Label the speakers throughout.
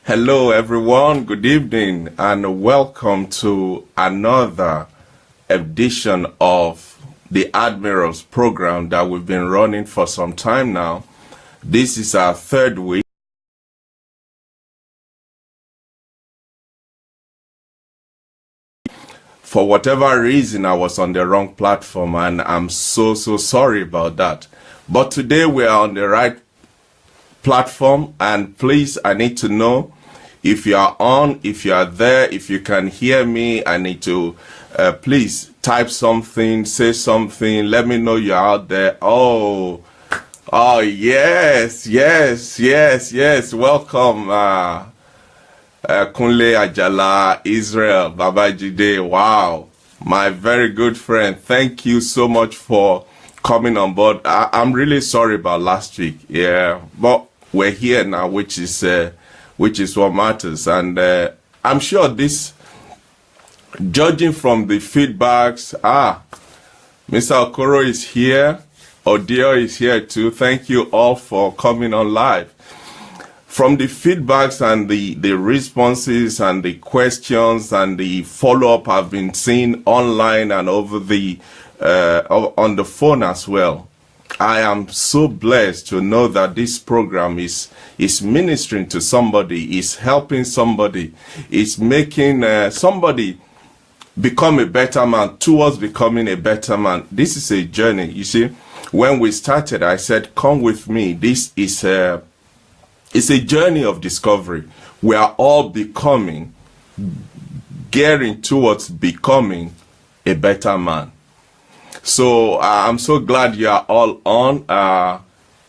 Speaker 1: Hello everyone, good evening and welcome to another edition of the Admirals program that we've been running for some time now. This is our third week. For whatever reason, I was on the wrong platform and I'm so sorry about that. But today we are on the right platform, and please, I need to know if you are on, if you are there, if you can hear me. I need to please type something, say something, let me know you're out there. Oh yes, welcome Kunle Ajala, Israel, Babajide. Wow, my very good friend, thank you so much for coming on board. I'm really sorry about last week, yeah, but we're here now, which is what matters. And I'm sure this, judging from the feedbacks, Mr. Okoro is here, Odio is here too. Thank you all for coming on live. From the feedbacks and the responses and the questions and the follow-up I've been seeing online and over the on the phone as well, I am so blessed to know that this program is ministering to somebody, is helping somebody, is making somebody become a better man, towards becoming a better man. This is a journey. You see, when we started, I said, come with me. This is it's a journey of discovery. We are all gearing towards becoming a better man. So I'm so glad you are all on.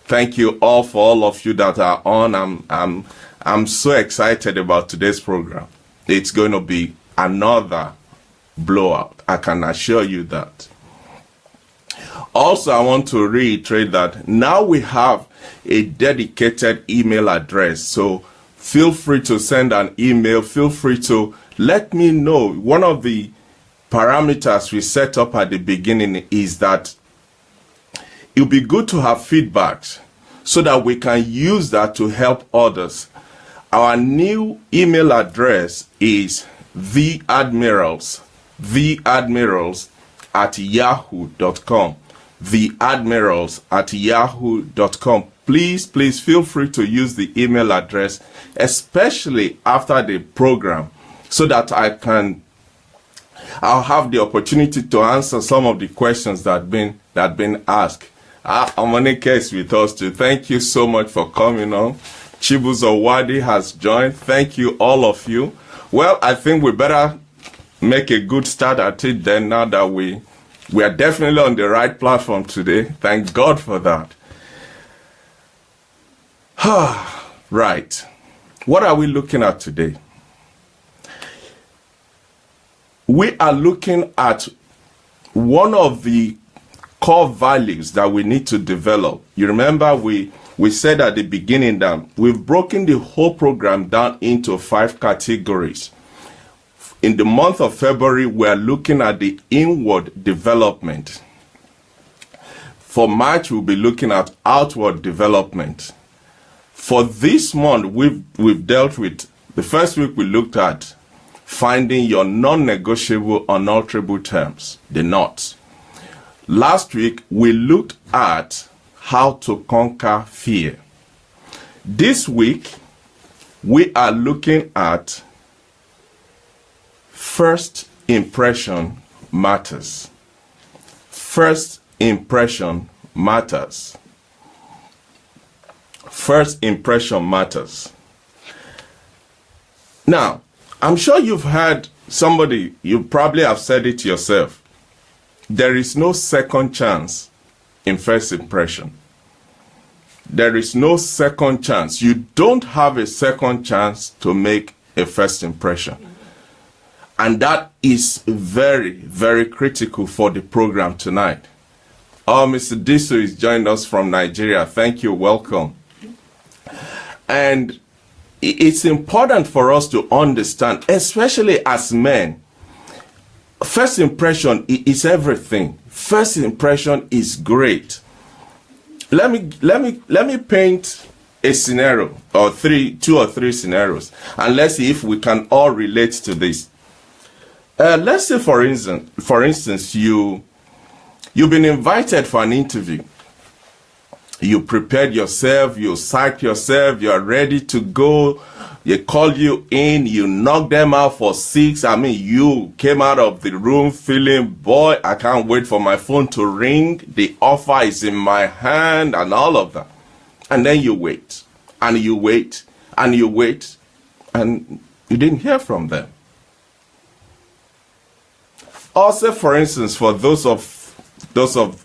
Speaker 1: Thank you all for all of you that are on. I'm so excited about today's program. It's going to be another blowout. I can assure you that. Also, I want to reiterate that now we have a dedicated email address. So feel free to send an email. Feel free to let me know. One of the parameters we set up at the beginning is that it'll be good to have feedbacks so that we can use that to help others. Our new email address is theadmirals@yahoo.com. theadmirals@yahoo.com. Please feel free to use the email address, especially after the program, so that I'll have the opportunity to answer some of the questions that have been asked. Amonike is with us too. Thank you so much for coming on. Chibuzo Wadi has joined. Thank you, all of you. Well, I think we better make a good start at it then, now that we are definitely on the right platform today. Thank God for that. Right. What are we looking at today? We are looking at one of the core values that we need to develop. You remember we said at the beginning that we've broken the whole program down into 5 categories. In the month of February, we're looking at the inward development. For March, we'll be looking at outward development. For this month, we've dealt with, the first week we looked at finding your non-negotiable, unalterable terms, the NOTs. Last week, we looked at how to conquer fear. This week, we are looking at first impression matters. First impression matters. First impression matters. Now, I'm sure you've heard somebody, you probably have said it yourself. There is no second chance in first impression. There is no second chance. You don't have a second chance to make a first impression. And that is very, very critical for the program tonight. Oh, Mr. Diso is joined us from Nigeria. Thank you. Welcome. And it's important for us to understand, especially as men, first impression is everything. First impression is great. Let me paint a scenario or two or three scenarios, and let's see if we can all relate to this. Let's say, for instance, you've been invited for an interview. You prepared yourself, you psyched yourself, you are ready to go. They called you in, you knocked them out for 6. I mean, you came out of the room feeling, boy, I can't wait for my phone to ring. The offer is in my hand and all of that. And then you wait, and you wait, and you wait, and you didn't hear from them. Also, for instance, for those of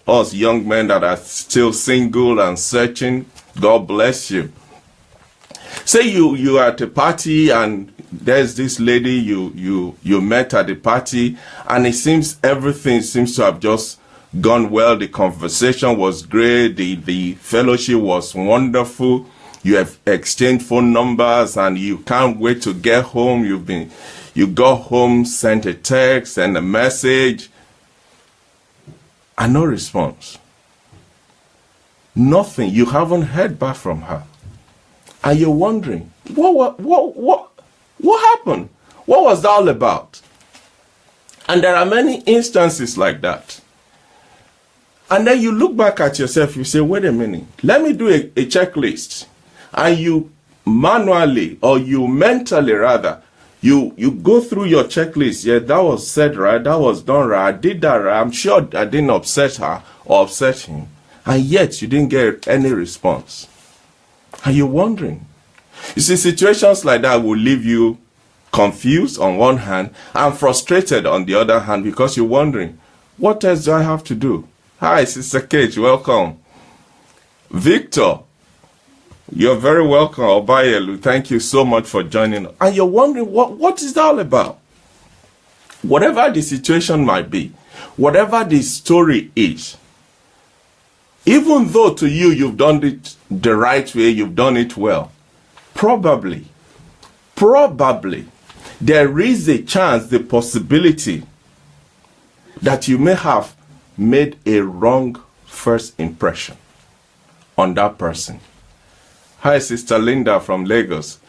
Speaker 1: us young men that are still single and searching, God bless you. Say you are at a party and there's this lady you met at the party, and it seems everything seems to have just gone well. The conversation was great. The fellowship was wonderful. You have exchanged phone numbers and you can't wait to get home. You got home, sent a text and a message, and no response. Nothing. You haven't heard back from her. And you're wondering, what happened? What was that all about? And there are many instances like that. And then you look back at yourself, you say, wait a minute, let me do a checklist. And you manually, or you mentally rather, you go through your checklist. Yeah, that was said right, that was done right, I did that right, I'm sure I didn't upset her or upset him. And yet you didn't get any response. And you're wondering. You see, situations like that will leave you confused on one hand and frustrated on the other hand, because you're wondering, what else do I have to do? Hi, Sister Kate, welcome. Victor, you're very welcome. Obayelu, thank you so much for joining. And you're wondering, what is that all about? Whatever the situation might be, whatever the story is, even though to you you've done it the right way, you've done it well, probably, there is a chance, the possibility that you may have made a wrong first impression on that person. Hi, Sister Linda from Lagos.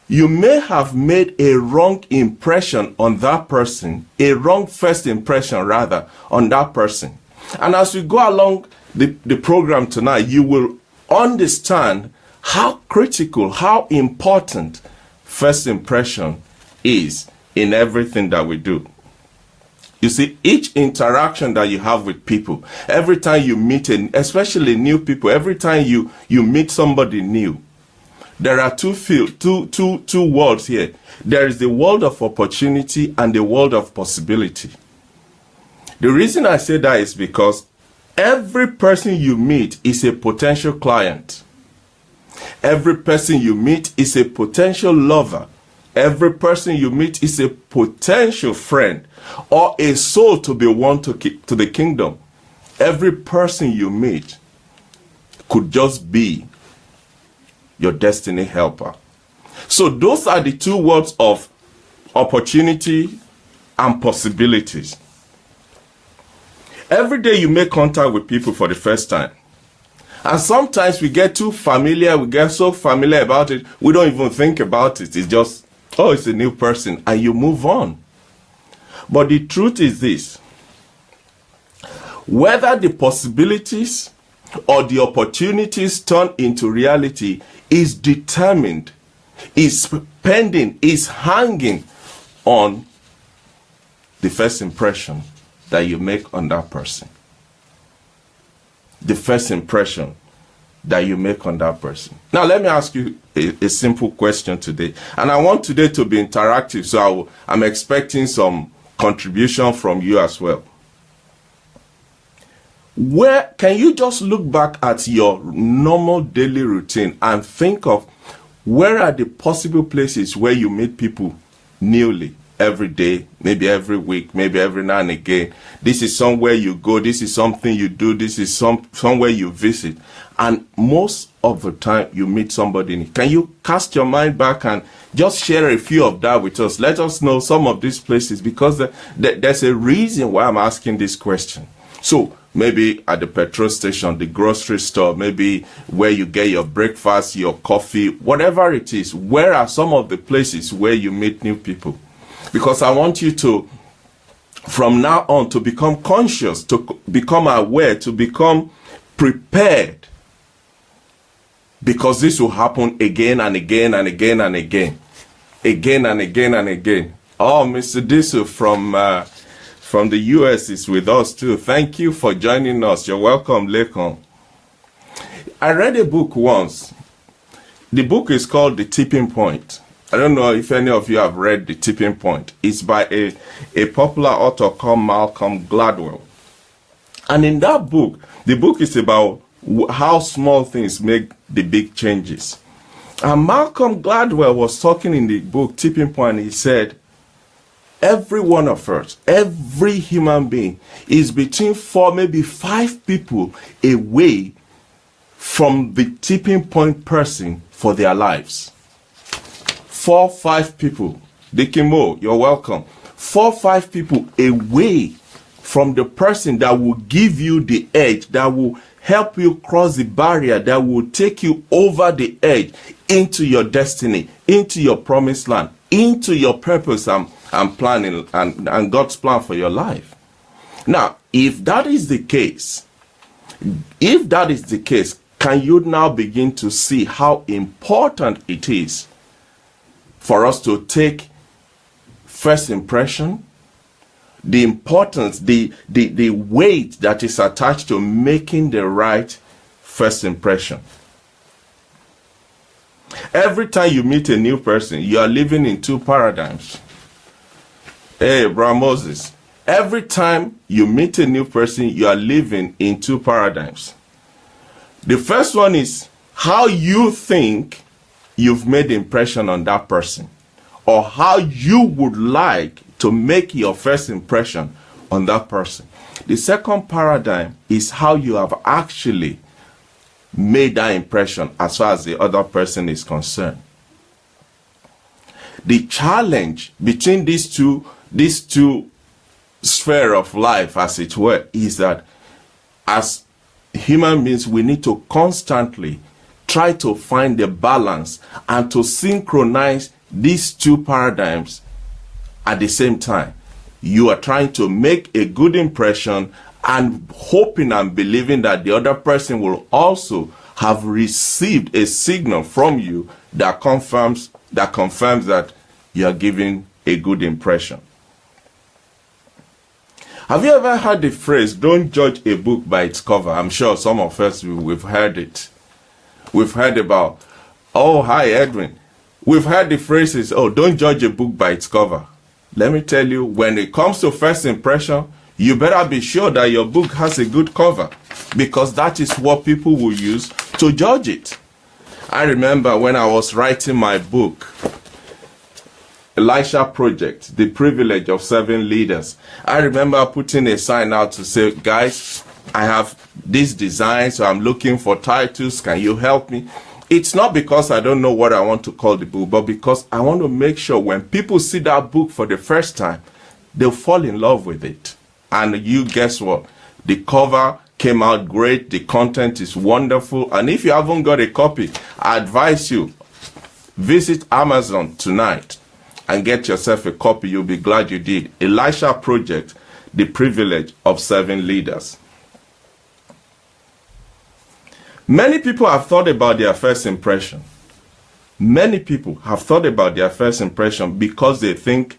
Speaker 1: You may have made a wrong impression on that person, a wrong first impression rather, on that person. And as we go along the program tonight, you will understand how critical, how important first impression is in everything that we do. You see, each interaction that you have with people, every time you meet, especially new people, every time you meet somebody new, there are two worlds here. There is the world of opportunity and the world of possibility. The reason I say that is because every person you meet is a potential client. Every person you meet is a potential lover. Every person you meet is a potential friend or a soul to be won to the kingdom. Every person you meet could just be your destiny helper. So those are the two words of opportunity and possibilities. Every day you make contact with people for the first time. And sometimes we get too familiar, we get so familiar about it, we don't even think about it. It's just, oh, it's a new person, and you move on. But the truth is this: whether the possibilities or the opportunities turn into reality is determined, is pending, is hanging on the first impression that you make on that person. The first impression that you make on that person. Now, let me ask you a simple question today. And I want today to be interactive, so I'm expecting some contribution from you as well. Where can you just look back at your normal daily routine and think of where are the possible places where you meet people newly? Every day, maybe every week, maybe every now and again. This is somewhere you go, this is something you do, this is somewhere you visit. And most of the time you meet somebody. Can you cast your mind back and just share a few of that with us? Let us know some of these places, because there's a reason why I'm asking this question. So maybe at the petrol station, the grocery store, maybe where you get your breakfast, your coffee, whatever it is, where are some of the places where you meet new people? Because I want you to, from now on, to become conscious, to become aware, to become prepared. Because this will happen again and again and again and again. Again and again and again. Oh, Mr. Disu from the US is with us too. Thank you for joining us. You're welcome, Lekon. I read a book once. The book is called The Tipping Point. I don't know if any of you have read The Tipping Point. It's by a popular author called Malcolm Gladwell. And in that book, the book is about how small things make the big changes. And Malcolm Gladwell was talking in the book Tipping Point. He said, every one of us, every human being is between 4, maybe 5 people away from the tipping point person for their lives. 4, 5 people. Dikimo, you're welcome. 4, 5 people away from the person that will give you the edge, that will help you cross the barrier, that will take you over the edge into your destiny, into your promised land, into your purpose and planning and God's plan for your life. Now, if that is the case, can you now begin to see how important it is for us to take first impression, the importance, the weight that is attached to making the right first impression? Every time you meet a new person, you are living in 2 paradigms. Hey, Bro Moses, every time you meet a new person, you are living in 2 paradigms. The first one is how you think you've made impression on that person, or how you would like to make your first impression on that person. The second paradigm is how you have actually made that impression as far as the other person is concerned. The challenge between these two sphere of life, as it were, is that as human beings, we need to constantly try to find the balance and to synchronize these 2 paradigms at the same time. You are trying to make a good impression and hoping and believing that the other person will also have received a signal from you that confirms that you are giving a good impression. Have you ever heard the phrase, don't judge a book by its cover? I'm sure some of us, we've heard it. We've heard about, oh, hi, Edwin. We've heard the phrases, oh, don't judge a book by its cover. Let me tell you, when it comes to first impression, you better be sure that your book has a good cover, because that is what people will use to judge it. I remember when I was writing my book, Elisha Project, The Privilege of Serving Leaders. I remember putting a sign out to say, guys, I have this design, so I'm looking for titles. Can you help me? It's not because I don't know what I want to call the book, but because I want to make sure when people see that book for the first time, they'll fall in love with it. And you, guess what? The cover came out great. The content is wonderful. And if you haven't got a copy, I advise you, visit Amazon tonight and get yourself a copy. You'll be glad you did. Elisha Project, The Privilege of Serving Leaders. Many people have thought about their first impression. Many people have thought about their first impression because they think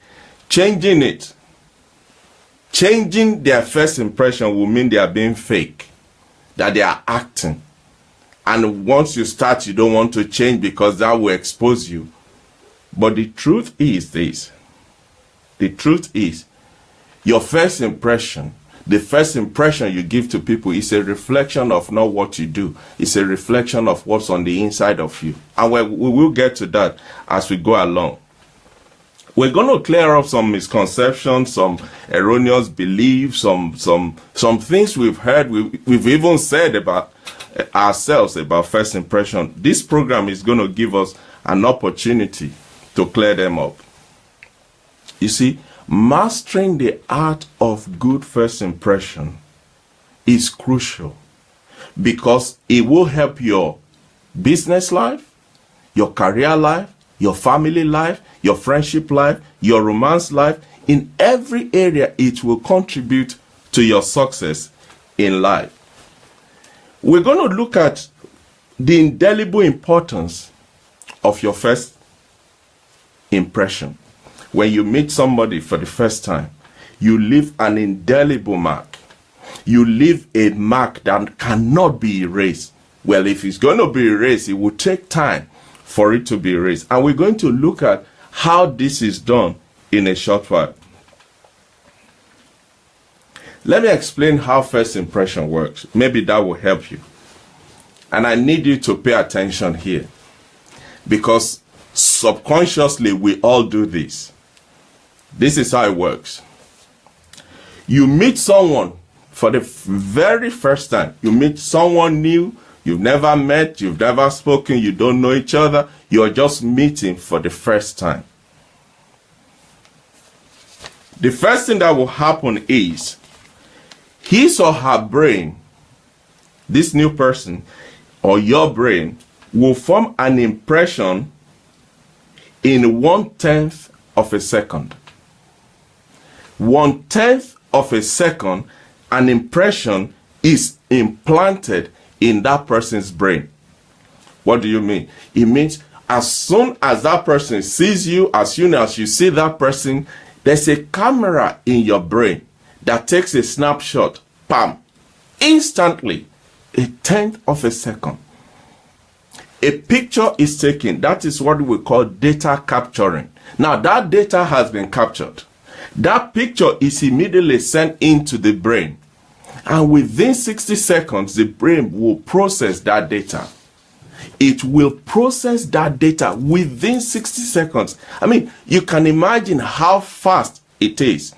Speaker 1: changing their first impression will mean they are being fake, that they are acting. And once you start, you don't want to change because that will expose you. But the truth is this. The truth is, your first impression, the first impression you give to people is a reflection of not what you do. It's a reflection of what's on the inside of you. And we will get to that as we go along. We're going to clear up some misconceptions, some erroneous beliefs, some things we've heard, we've even said about ourselves about first impression. This program is going to give us an opportunity to clear them up. You see, mastering the art of good first impression is crucial because it will help your business life, your career life, your family life, your friendship life, your romance life. In every area, it will contribute to your success in life. We're going to look at the indelible importance of your first impression. When you meet somebody for the first time, you leave an indelible mark. You leave a mark that cannot be erased. Well, if it's going to be erased, it will take time for it to be erased. And we're going to look at how this is done in a short while. Let me explain how first impression works. Maybe that will help you. And I need you to pay attention here, because subconsciously we all do this. This is how it works. You meet someone for the very first time. You meet someone new. You've never met. You've never spoken. You don't know each other. You're just meeting for the first time. The first thing that will happen is his or her brain, this new person, or your brain, will form an impression in 1/10 of a second. 1/10 of a second, an impression is implanted in that person's brain. What do you mean? It means as soon as that person sees you, as soon as you see that person, there's a camera in your brain that takes a snapshot, bam, instantly, 1/10 of a second. A picture is taken. That is what we call data capturing. Now that data has been captured. That picture is immediately sent into the brain. And within 60 seconds, the brain will process that data. It will process that data within 60 seconds. I mean, you can imagine how fast it is.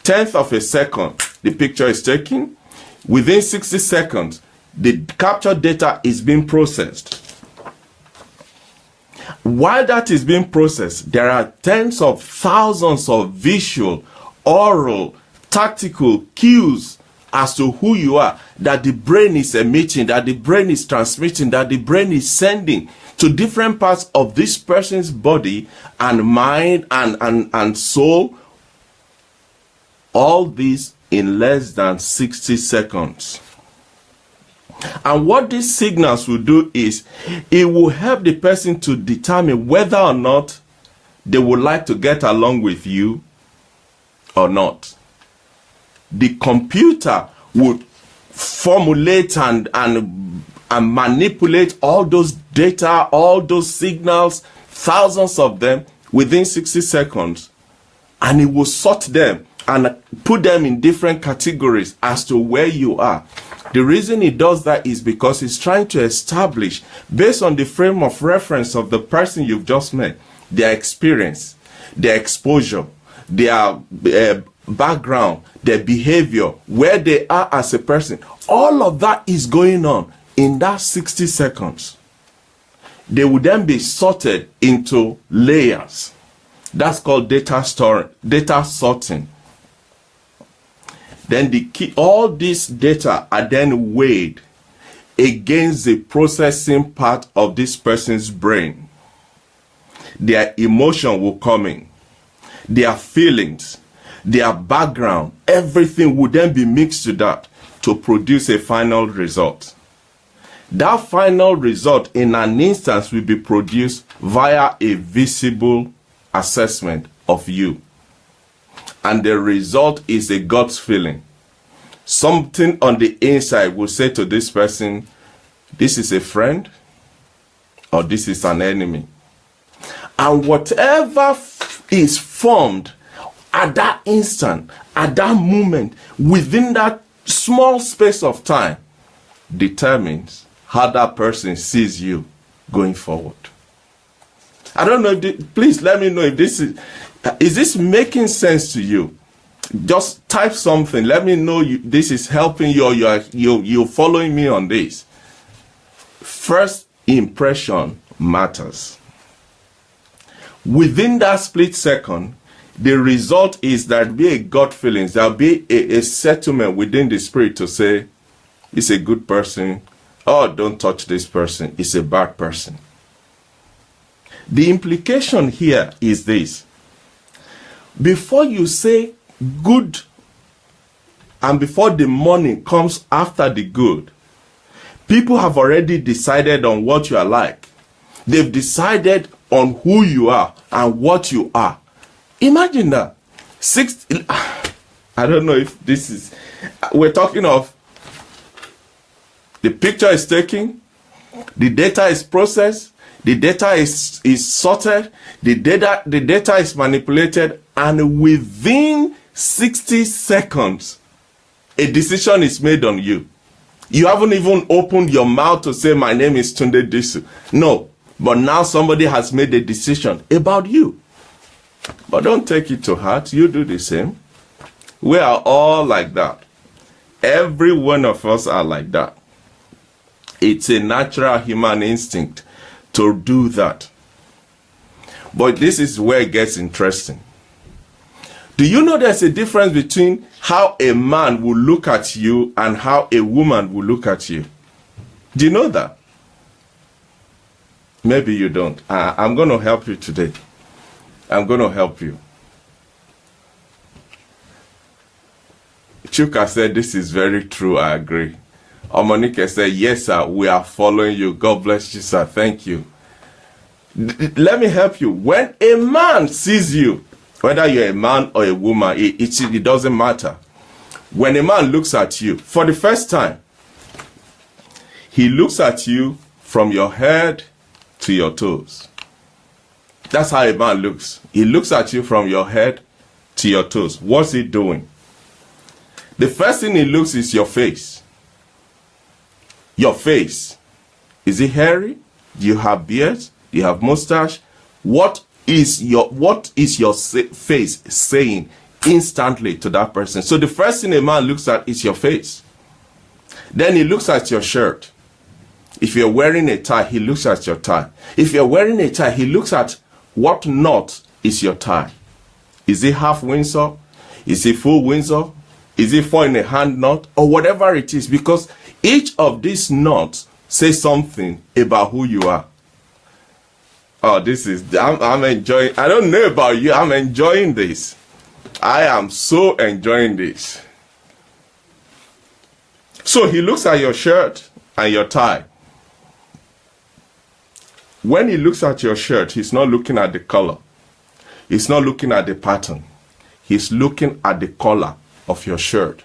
Speaker 1: 1/10 of a second, the picture is taken. Within 60 seconds, the captured data is being processed. While that is being processed, there are tens of thousands of visual, oral, tactical cues as to who you are, that the brain is emitting, that the brain is transmitting, that the brain is sending to different parts of this person's body and mind and soul. All this in less than 60 seconds. And what these signals will do is it will help the person to determine whether or not they would like to get along with you or not. The computer would formulate and manipulate all those data, all those signals, thousands of them within 60 seconds, and it will sort them and put them in different categories as to where you are. The reason it does that is because it's trying to establish, based on the frame of reference of the person you've just met, their experience, their exposure, their background, their behavior, where they are as a person. All of that is going on in that 60 seconds. They will then be sorted into layers. That's called data sorting. Then all this data are then weighed against the processing part of this person's brain. Their emotion will come in, their feelings, their background, everything will then be mixed to that to produce a final result. That final result in an instance will be produced via a visible assessment of you. And the result is a gut feeling. Something on the inside will say to this person, this is a friend or this is an enemy. And whatever is formed at that instant, at that moment, within that small space of time, determines how that person sees you going forward. I don't know if please let me know if this is this making sense to you? Just type something. Let me know this is helping you or you're following me on this. First impression matters. Within that split second, the result is that there will be a gut feelings. There will be a settlement within the spirit to say, it's a good person. Oh, don't touch this person. It's a bad person. The implication here is this. Before you say good, and before the money comes after the good, people have already decided on what you are like. They've decided on who you are and what you are. Imagine that. I don't know if this is, we're talking of the picture is taken, the data is processed, the data is sorted, the data is manipulated, and within 60 seconds, a decision is made on you. You haven't even opened your mouth to say, my name is Tunde Disu. No, but now somebody has made a decision about you. But don't take it to heart. You do the same. We are all like that. Every one of us are like that. It's a natural human instinct to do that. But this is where it gets interesting. Do you know there's a difference between how a man will look at you and how a woman will look at you? Do you know that? Maybe you don't. I'm going to help you today. I'm going to help you. Chuka said, this is very true. I agree. Omonike said, yes, sir, we are following you. God bless you, sir. Thank you. Let me help you. When a man sees you, whether you're a man or a woman, it doesn't matter. When a man looks at you, for the first time, he looks at you from your head to your toes. That's how a man looks. He looks at you from your head to your toes. What's he doing? The first thing he looks is your face. Your face. Is it hairy? Do you have beard? Do you have mustache? What is your face saying instantly to that person? So the first thing a man looks at is your face. Then he looks at your shirt. If you're wearing a tie, he looks at your tie. If you're wearing a tie, he looks at what knot is your tie. Is it half Windsor? Is it full Windsor? Is it 4.5 knot? Or whatever it is, because each of these knots says something about who you are. Oh, I'm enjoying. I don't know about you. I'm enjoying this. I am so enjoying this. So he looks at your shirt and your tie. When he looks at your shirt, he's not looking at the color. He's not looking at the pattern. He's looking at the color of your shirt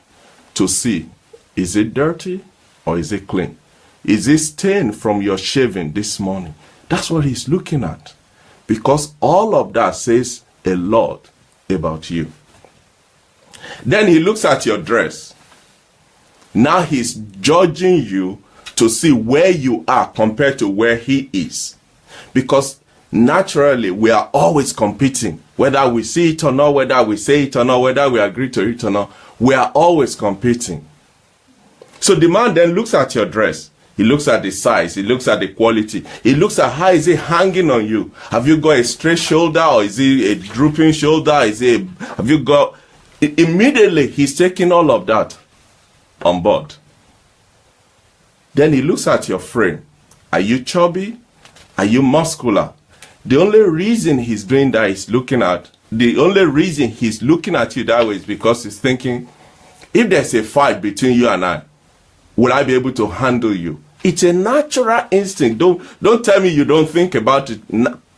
Speaker 1: to see, is it dirty or is it clean? Is it stained from your shaving this morning? That's what he's looking at. Because all of that says a lot about you. Then he looks at your dress. Now he's judging you to see where you are compared to where he is. Because naturally, we are always competing. Whether we see it or not, whether we say it or not, whether we agree to it or not, we are always competing. So the man then looks at your dress. He looks at the size. He looks at the quality. He looks at how is it hanging on you. Have you got a straight shoulder or is it a drooping shoulder? Have you got... Immediately, he's taking all of that on board. Then he looks at your frame. Are you chubby? Are you muscular? The only reason he's doing that is the only reason he's looking at you that way is because he's thinking, if there's a fight between you and I, will I be able to handle you? It's a natural instinct. Don't tell me you don't think about it.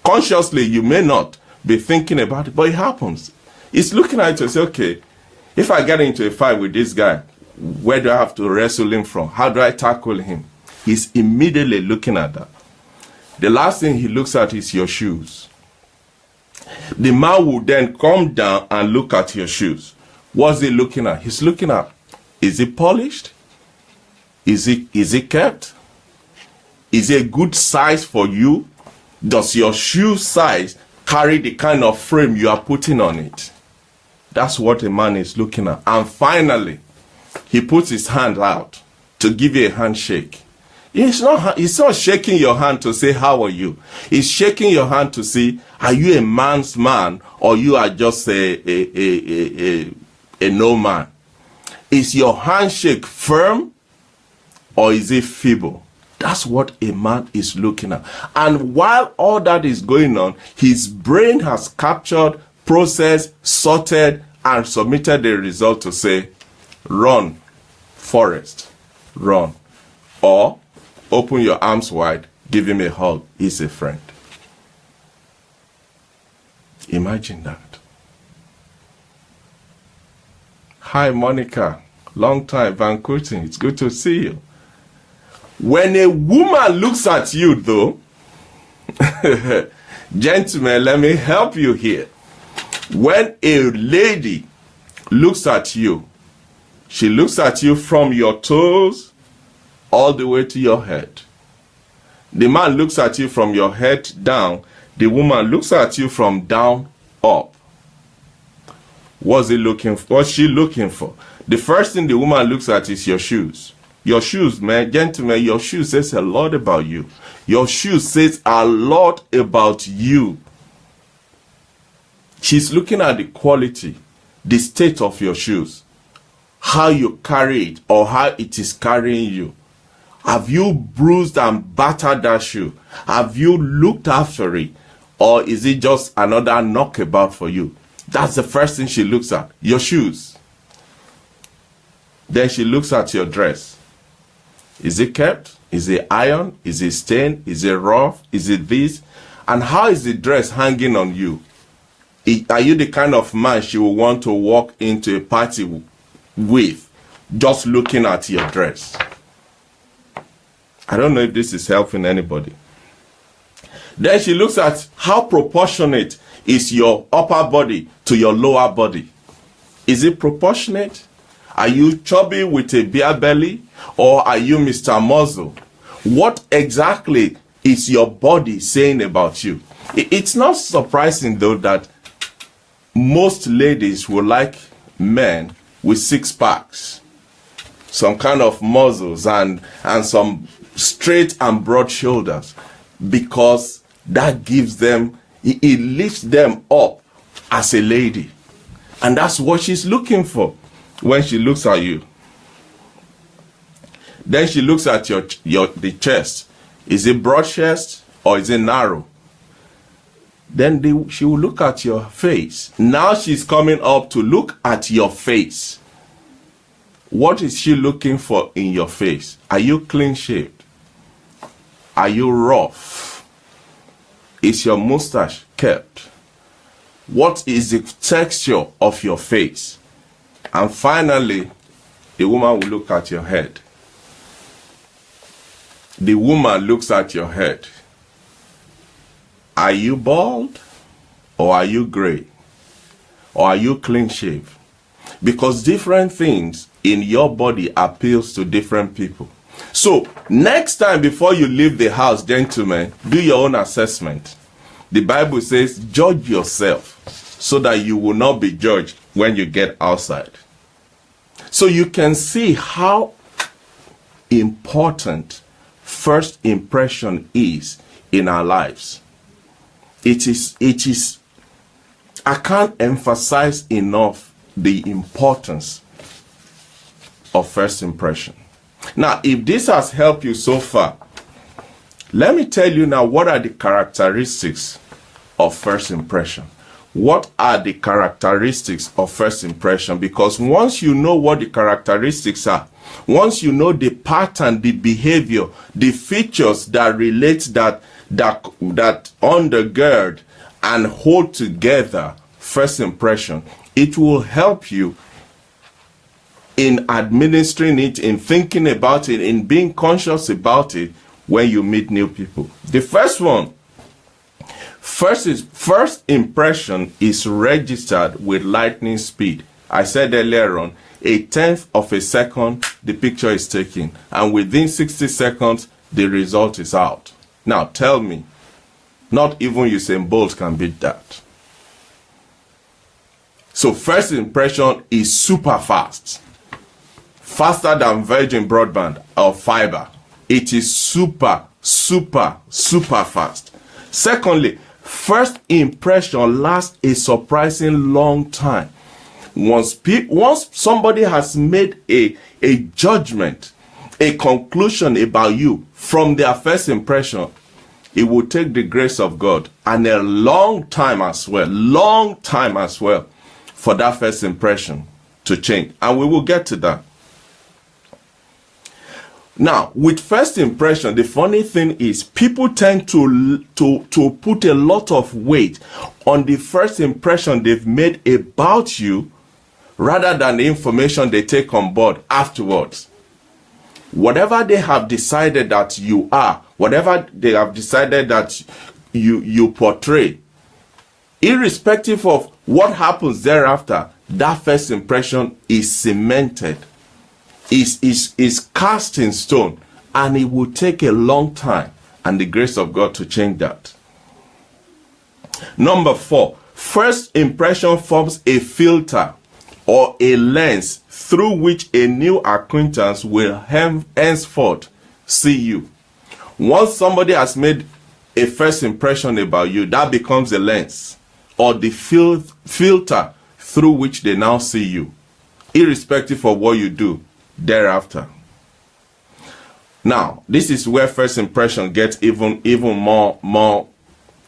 Speaker 1: Consciously, you may not be thinking about it, but it happens. It's looking at you and say, okay, if I get into a fight with this guy, where do I have to wrestle him from? How do I tackle him? He's immediately looking at that. The last thing he looks at is your shoes. The man will then come down and look at your shoes. What's he looking at? He's looking at, is it polished? Is it kept? Is it a good size for you? Does your shoe size carry the kind of frame you are putting on it? That's what a man is looking at. And finally, he puts his hand out to give you a handshake. It's not shaking your hand to say, how are you? It's shaking your hand to see, are you a man's man or you are just a no man? Is your handshake firm or is it feeble? That's what a man is looking at. And while all that is going on, his brain has captured, processed, sorted, and submitted the result to say, run, Forrest, run. Or open your arms wide, give him a hug, he's a friend. Imagine that. Hi, Monica. Long time, Van Kooten. It's good to see you. When a woman looks at you, though, gentlemen, let me help you here. When a lady looks at you, she looks at you from your toes all the way to your head. The man looks at you from your head down. The woman looks at you from down up. What's she looking for? The first thing the woman looks at is your shoes. Your shoes, man, gentlemen, your shoes says a lot about you. Your shoes says a lot about you. She's looking at the quality, the state of your shoes, how you carry it or how it is carrying you. Have you bruised and battered that shoe? Have you looked after it? Or is it just another knockabout for you? That's the first thing she looks at, your shoes. Then she looks at your dress. Is it kept? Is it ironed? Is it stained? Is it rough? Is it this? And how is the dress hanging on you? Are you the kind of man she will want to walk into a party with, just looking at your dress? I don't know if this is helping anybody. Then she looks at how proportionate is your upper body to your lower body. Is it proportionate? Are you chubby with a beer belly or are you Mr. Muscle? What exactly is your body saying about you? It's not surprising though that most ladies will like men with six packs, some kind of muscles and some straight and broad shoulders, because that gives them, it lifts them up as a lady. And that's what she's looking for when she looks at you. Then she looks at the chest. Is it broad chest or is it narrow? Then she will look at your face. Now she's coming up to look at your face. What is she looking for in your face? Are you clean shaved? Are you rough? Is your mustache kept? What is the texture of your face? And finally, the woman will look at your head. The woman looks at your head. Are you bald? Or are you gray? Or are you clean shaved? Because different things in your body appeals to different people. So, next time before you leave the house, gentlemen, do your own assessment. The Bible says, judge yourself so that you will not be judged when you get outside. So you can see how important first impression is in our lives. It is, I can't emphasize enough the importance of first impression. Now, if this has helped you so far, let me tell you now what are the characteristics of first impression. What are the characteristics of first impression? Because once you know what the characteristics are, once you know the pattern, the behavior, the features that relate, that undergird and hold together first impression, it will help you in administering it, in thinking about it, in being conscious about it when you meet new people. The first one, first impression is registered with lightning speed. I said earlier on, 1/10 of a second, the picture is taken, and within 60 seconds, the result is out. Now tell me, not even Usain Bolt can beat that. So first impression is super fast. Faster than Virgin broadband or fiber. it is super, super, super fast. Secondly, first impression lasts a surprising long time. Once somebody has made a judgment, a conclusion about you from their first impression, it will take the grace of God and a long time as well, for that first impression to change. And we will get to that. Now, with first impression, the funny thing is people tend to put a lot of weight on the first impression they've made about you rather than the information they take on board afterwards. Whatever they have decided that you are, whatever they have decided that you portray, irrespective of what happens thereafter, that first impression is cemented, is cast in stone, and it will take a long time and the grace of God to change that. Number 4, first impression forms a filter or a lens through which a new acquaintance will henceforth see you. Once somebody has made a first impression about you, that becomes a lens or the filter through which they now see you, irrespective of what you do thereafter. Now, this is where first impression gets even more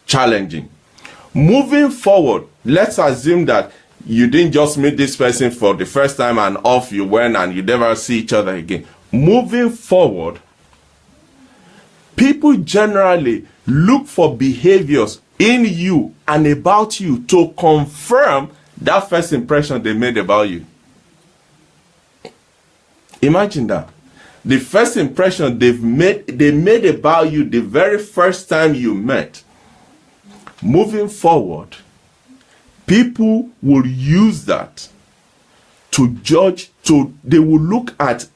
Speaker 1: challenging. Moving forward, let's assume that you didn't just meet this person for the first time and off you went and you never see each other again. Moving forward, people generally look for behaviors in you and about you to confirm that first impression they made about you. Imagine that. The first impression they made about you the very first time you met. Moving forward, people will use that to judge, they will look at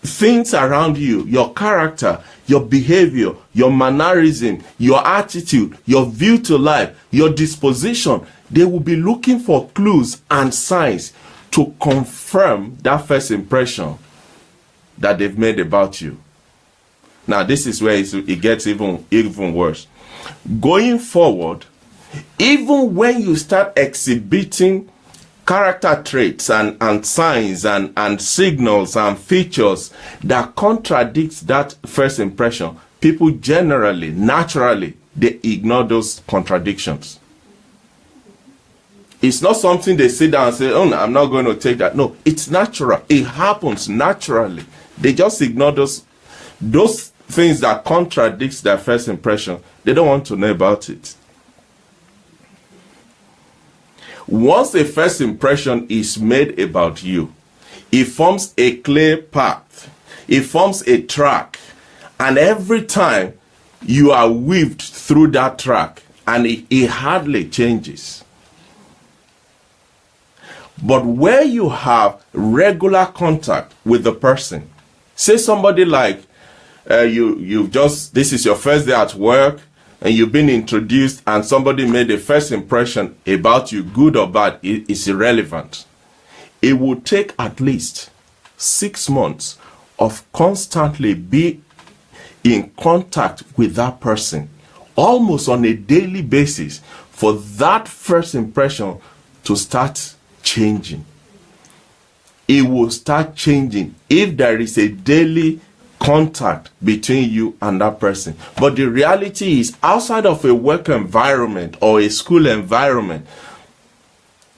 Speaker 1: things around you, your character, your behavior, your mannerism, your attitude, your view to life, your disposition. They will be looking for clues and signs to confirm that first impression that they've made about you. Now, this is where it gets even worse. Going forward, even when you start exhibiting character traits and signs and signals and features that contradicts that first impression, people generally, naturally, they ignore those contradictions. It's not something they sit down and say, oh, no, I'm not going to take that. No, it's natural. It happens naturally. They just ignore those things that contradicts their first impression. They don't want to know about it. Once a first impression is made about you, it forms a clear path. It forms a track. And every time you are weaved through that track, and it hardly changes. But where you have regular contact with the person, say somebody like this is your first day at work, and you've been introduced and somebody made a first impression about you, good or bad, it's irrelevant. It will take at least 6 months of constantly be in contact with that person, almost on a daily basis, for that first impression to start changing. It will start changing if there is a daily contact between you and that person. But the reality is, outside of a work environment or a school environment,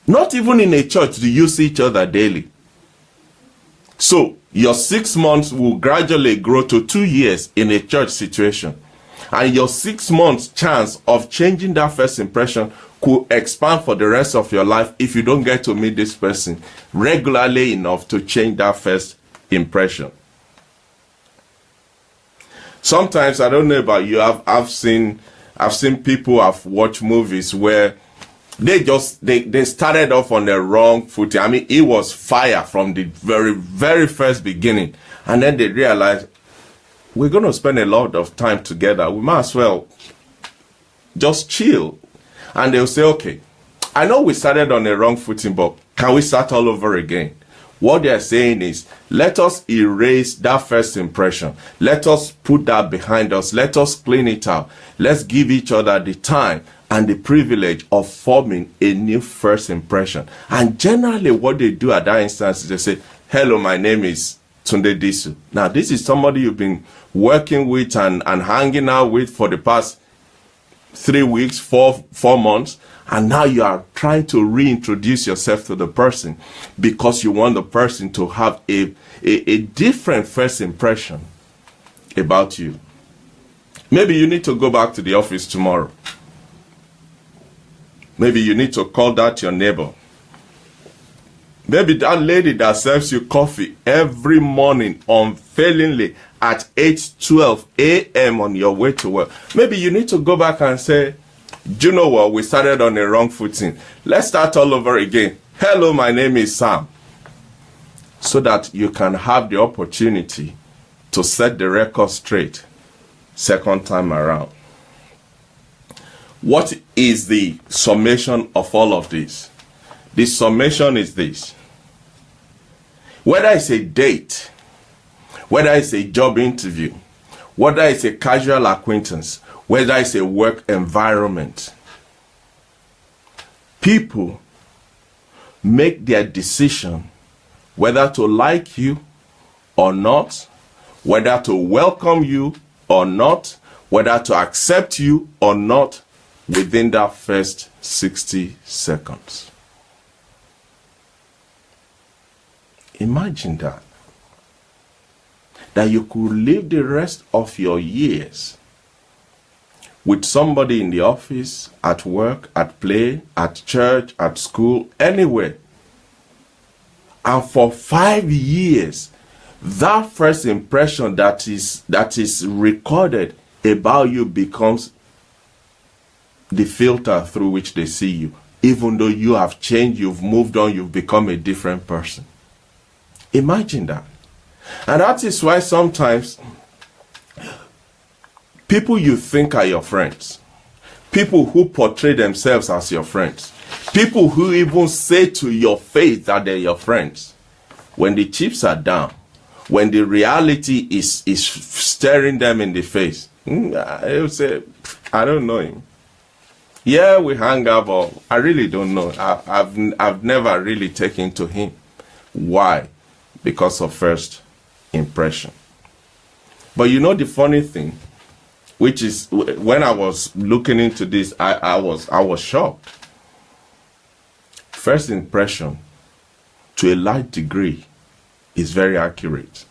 Speaker 1: not even in a church do you see each other daily. So your 6 months will gradually grow to 2 years in a church situation. And your 6 months chance of changing that first impression could expand for the rest of your life if you don't get to meet this person regularly enough to change that first impression. Sometimes, I don't know about you, I've seen people, I've watched movies where they started off on the wrong footing. I mean, it was fire from the very, very first beginning. And then they realized, we're going to spend a lot of time together. We might as well just chill. And they'll say, okay, I know we started on the wrong footing, but can we start all over again? What they're saying is, let us erase that first impression. Let us put that behind us. Let us clean it out. Let's give each other the time and the privilege of forming a new first impression. And generally what they do at that instance is they say, hello, my name is Tunde Disu. Now, this is somebody you've been working with and hanging out with for the past 3 weeks, 4 months, and now you are trying to reintroduce yourself to the person because you want the person to have a different first impression about you. Maybe you need to go back to the office tomorrow. Maybe you need to call that your neighbor. Maybe that lady that serves you coffee every morning unfailingly at 8:12 a.m. on your way to work. Maybe you need to go back and say, do you know what? We started on the wrong footing. Let's start all over again. Hello, my name is Sam. So that you can have the opportunity to set the record straight second time around. What is the summation of all of this? The summation is this. Whether it's a date, whether it's a job interview, whether it's a casual acquaintance, whether it's a work environment, people make their decision whether to like you or not, whether to welcome you or not, whether to accept you or not within that first 60 seconds. Imagine that. That you could live the rest of your years with somebody in the office, at work, at play, at church, at school, anywhere. And for 5 years, that first impression that is recorded about you becomes the filter through which they see you. Even though you have changed, you've moved on, you've become a different person. Imagine that. And that is why sometimes people you think are your friends, people who portray themselves as your friends, people who even say to your face that they're your friends, when the chips are down, when the reality is staring them in the face, they'll say, I don't know him. Yeah, we hang out, but I really don't know. I've never really taken to him. Why? Because of first impression. But you know the funny thing, which is when I was looking into this, I was shocked. First impression, to a large degree, is very accurate.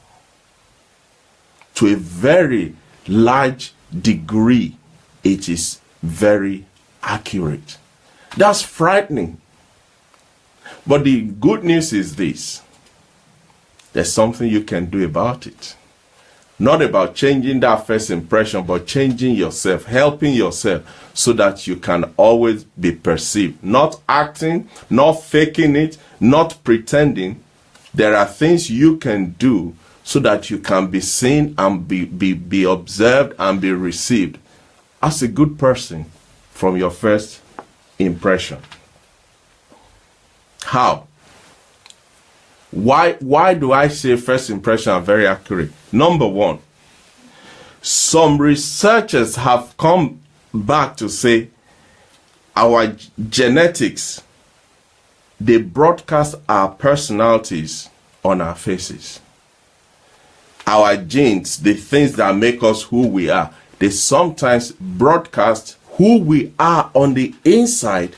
Speaker 1: To a very large degree, it is very accurate. That's frightening. But the good news is this. There's something you can do about it. Not about changing that first impression, but changing yourself, helping yourself so that you can always be perceived. Not acting, not faking it, not pretending. There are things you can do so that you can be seen and be observed and be received as a good person from your first impression. How? Why do I say first impression are very accurate? Number one, some researchers have come back to say our genetics, they broadcast our personalities on our faces. Our genes, the things that make us who we are, they sometimes broadcast who we are on the inside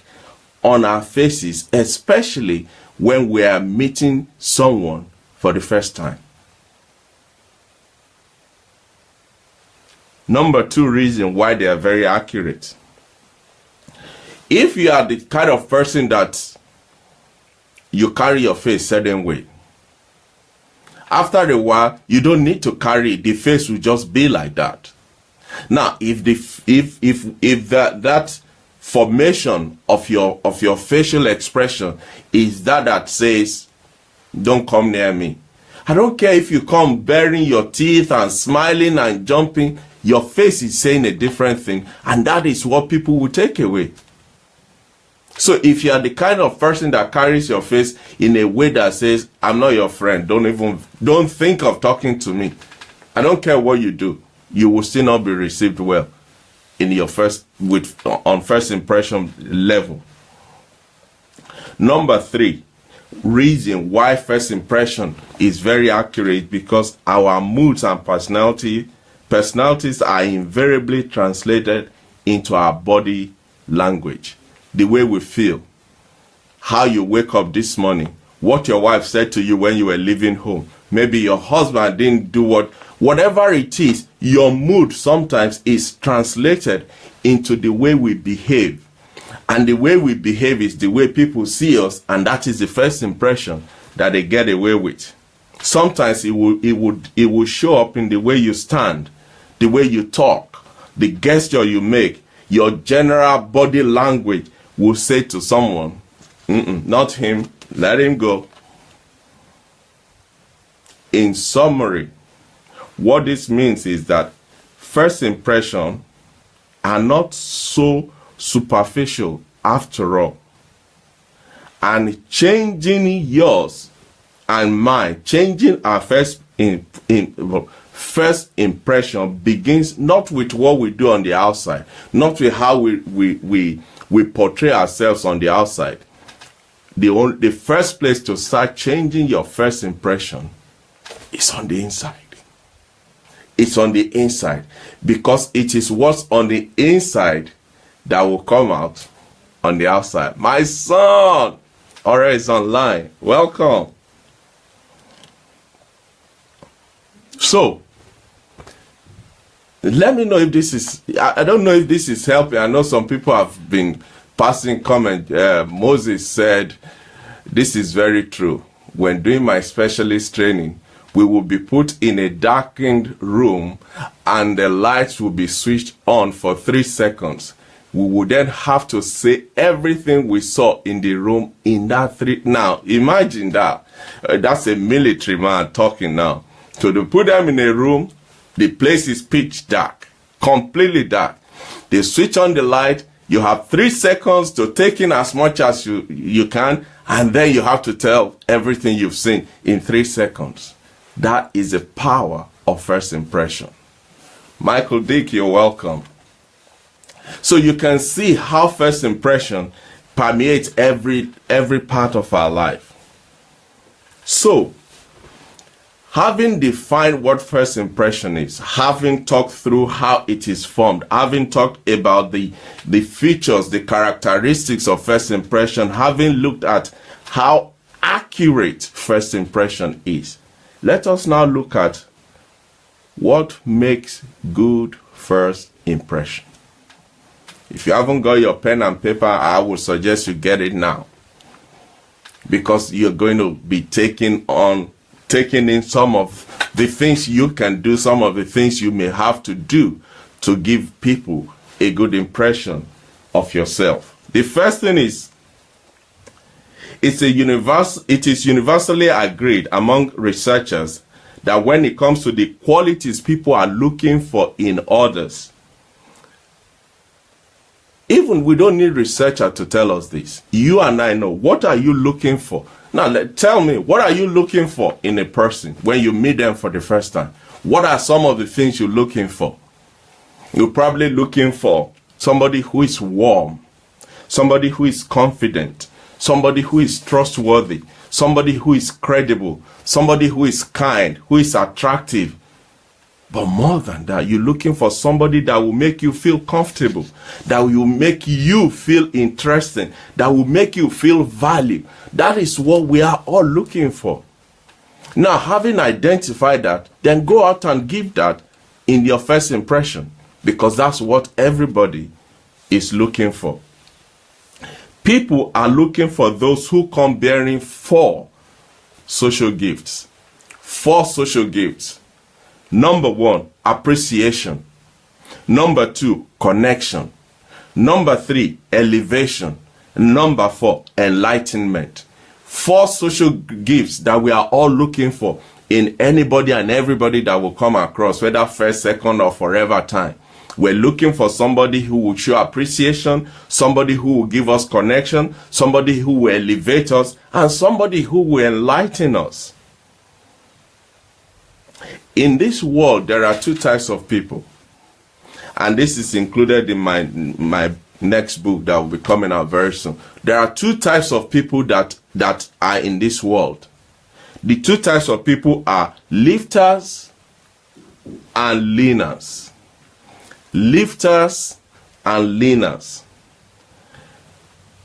Speaker 1: on our faces, especially when we are meeting someone for the first time. Number two reason why they are very accurate. If you are the kind of person that you carry your face a certain way, after a while, you don't need to carry it. The face will just be like that. Now, if that formation of your facial expression is that says, don't come near me. I don't care if you come baring your teeth and smiling and jumping, your face is saying a different thing, and that is what people will take away. So if you are the kind of person that carries your face in a way that says, I'm not your friend, don't think of talking to me, I don't care what you do, you will still not be received well in your on first impression level. Number 3, reason why first impression is very accurate, because our moods and personalities are invariably translated into our body language. The way we feel, how you wake up this morning, what your wife said to you when you were leaving home. Maybe your husband didn't do whatever it is, your mood sometimes is translated into the way we behave. And the way we behave is the way people see us, and that is the first impression that they get away with. Sometimes it will show up in the way you stand, the way you talk, the gesture you make, your general body language will say to someone, not him, let him go. In summary, what this means is that first impressions are not so superficial after all. And changing yours and mine, changing our first impression begins not with what we do on the outside, not with how we portray ourselves on the outside. The first place to start changing your first impression is on the inside. It's on the inside, because it is what's on the inside that will come out on the outside. My son already is online. Welcome. So, let me know if this is, I don't know if this is helping. I know some people have been passing comment. Moses said, this is very true. When doing my specialist training, we will be put in a darkened room and the lights will be switched on for 3 seconds. We would then have to say everything we saw in the room in that 3. Now, imagine that. That's a military man talking now. So to put them in a room, the place is pitch dark, completely dark. They switch on the light. You have 3 seconds to take in as much as you can, and then you have to tell everything you've seen in 3 seconds. That is the power of first impression. Michael Dick, you're welcome. So you can see how first impression permeates every part of our life. So, having defined what first impression is, having talked through how it is formed, having talked about the features, the characteristics of first impression, having looked at how accurate first impression is, let us now look at what makes good first impression. If you haven't got your pen and paper, I would suggest you get it now, because you're going to be taking in some of the things you can do, some of the things you may have to do to give people a good impression of yourself. The first thing is, it is universally agreed among researchers that when it comes to the qualities people are looking for in others, even we don't need researcher to tell us this. You and I know. What are you looking for? Now, tell me, what are you looking for in a person when you meet them for the first time? What are some of the things you're looking for? You're probably looking for somebody who is warm, somebody who is confident, somebody who is trustworthy, somebody who is credible, somebody who is kind, who is attractive. But more than that, you're looking for somebody that will make you feel comfortable, that will make you feel interesting, that will make you feel valued. That is what we are all looking for. Now, having identified that, then go out and give that in your first impression, because that's what everybody is looking for. People are looking for those who come bearing 4 social gifts. 4 social gifts. Number 1, appreciation. Number 2, connection. Number 3, elevation. Number 4, enlightenment. 4 social gifts that we are all looking for in anybody and everybody that will come across, whether first, second, or forever time. We're looking for somebody who will show appreciation, somebody who will give us connection, somebody who will elevate us, and somebody who will enlighten us. In this world, there are two types of people. And this is included in my next book that will be coming out very soon. There are two types of people that are in this world. The two types of people are lifters and leaners. Lifters and leaners.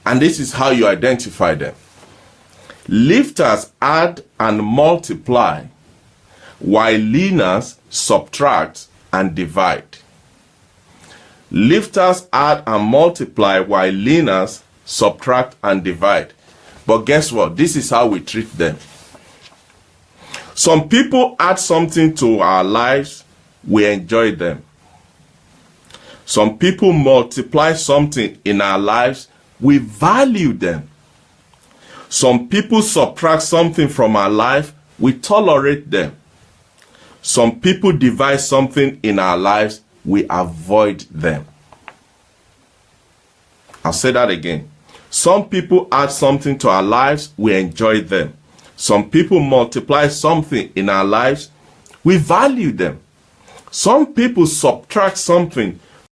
Speaker 1: And this is how you identify them. Lifters add and multiply, while leaners subtract and divide. Lifters add and multiply, while leaners subtract and divide. But guess what? This is how we treat them. Some people add something to our lives, we enjoy them. Some people multiply something in our lives, we value them. Some people subtract something from our life, we tolerate them. Some people divide something in our lives, we avoid them. I'll say that again. Some people add something to our lives, we enjoy them. Some people multiply something in our lives, we value them. Some people subtract something